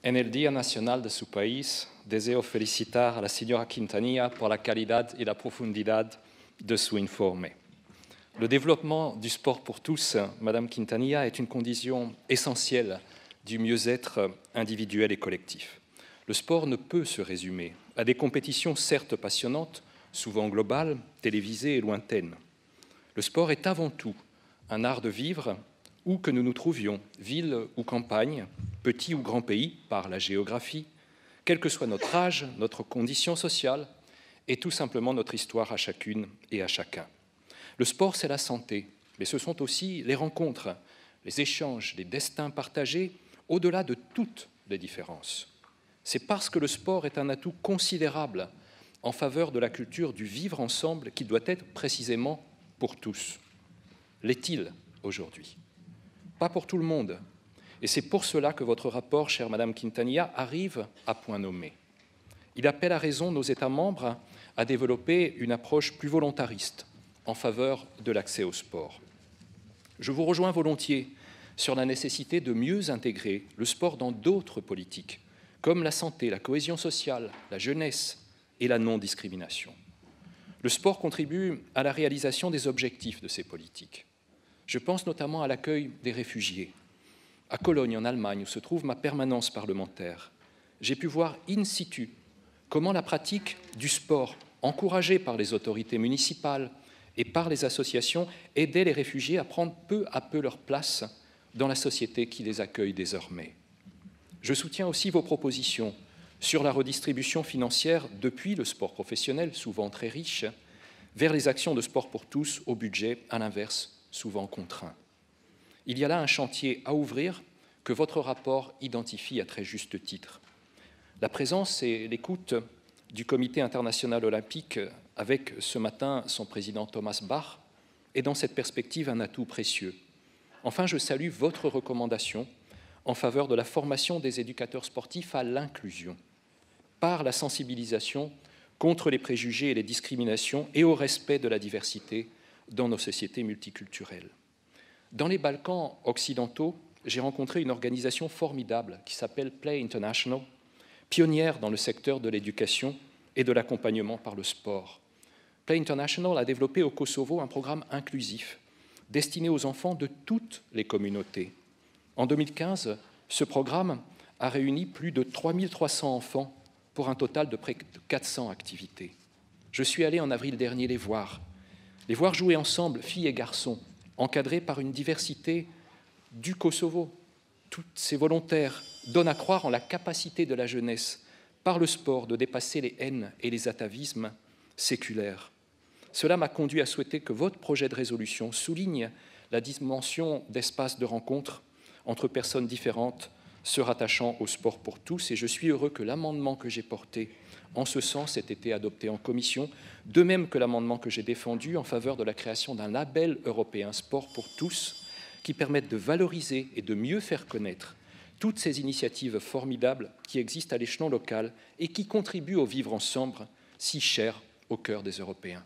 En el Día Nacional de su país, deseo felicitar a la señora Quintanilla por la calidad y la profundidad de su informe. Le développement du sport pour tous, Madame Quintanilla, est une condition essentielle du mieux-être individuel et collectif. Le sport ne peut se résumer à des compétitions certes passionnantes, souvent globales, télévisées et lointaines. Le sport est avant tout un art de vivre où que nous nous trouvions, ville ou campagne, petit ou grand pays, par la géographie, quel que soit notre âge, notre condition sociale et tout simplement notre histoire à chacune et à chacun. Le sport, c'est la santé, mais ce sont aussi les rencontres, les échanges, les destins partagés, au-delà de toutes les différences. C'est parce que le sport est un atout considérable en faveur de la culture du vivre ensemble qu'il doit être précisément pour tous. L'est-il aujourd'hui? Pas pour tout le monde. Et c'est pour cela que votre rapport, chère Madame Quintanilla, arrive à point nommé. Il appelle à raison nos États membres à développer une approche plus volontariste en faveur de l'accès au sport. Je vous rejoins volontiers sur la nécessité de mieux intégrer le sport dans d'autres politiques, comme la santé, la cohésion sociale, la jeunesse et la non-discrimination. Le sport contribue à la réalisation des objectifs de ces politiques. Je pense notamment à l'accueil des réfugiés. À Cologne, en Allemagne, où se trouve ma permanence parlementaire, j'ai pu voir in situ comment la pratique du sport, encouragée par les autorités municipales et par les associations, aidait les réfugiés à prendre peu à peu leur place dans la société qui les accueille désormais. Je soutiens aussi vos propositions sur la redistribution financière depuis le sport professionnel, souvent très riche, vers les actions de sport pour tous au budget, à l'inverse, souvent contraint. Il y a là un chantier à ouvrir que votre rapport identifie à très juste titre. La présence et l'écoute du Comité international olympique, avec ce matin son président Thomas Bach, est dans cette perspective un atout précieux. Enfin, je salue votre recommandation en faveur de la formation des éducateurs sportifs à l'inclusion, par la sensibilisation contre les préjugés et les discriminations et au respect de la diversité dans nos sociétés multiculturelles. Dans les Balkans occidentaux, j'ai rencontré une organisation formidable qui s'appelle Play International, pionnière dans le secteur de l'éducation et de l'accompagnement par le sport. Play International a développé au Kosovo un programme inclusif destiné aux enfants de toutes les communautés. En 2015, ce programme a réuni plus de 3300 enfants pour un total de près de 400 activités. Je suis allé en avril dernier les voir jouer ensemble, filles et garçons, encadrés par une diversité du Kosovo. Tous ces volontaires donnent à croire en la capacité de la jeunesse, par le sport, de dépasser les haines et les atavismes séculaires. Cela m'a conduit à souhaiter que votre projet de résolution souligne la dimension d'espace de rencontre entre personnes différentes se rattachant au sport pour tous, et je suis heureux que l'amendement que j'ai porté en ce sens ait été adopté en commission, de même que l'amendement que j'ai défendu en faveur de la création d'un label européen sport pour tous qui permette de valoriser et de mieux faire connaître toutes ces initiatives formidables qui existent à l'échelon local et qui contribuent au vivre ensemble si cher au cœur des Européens.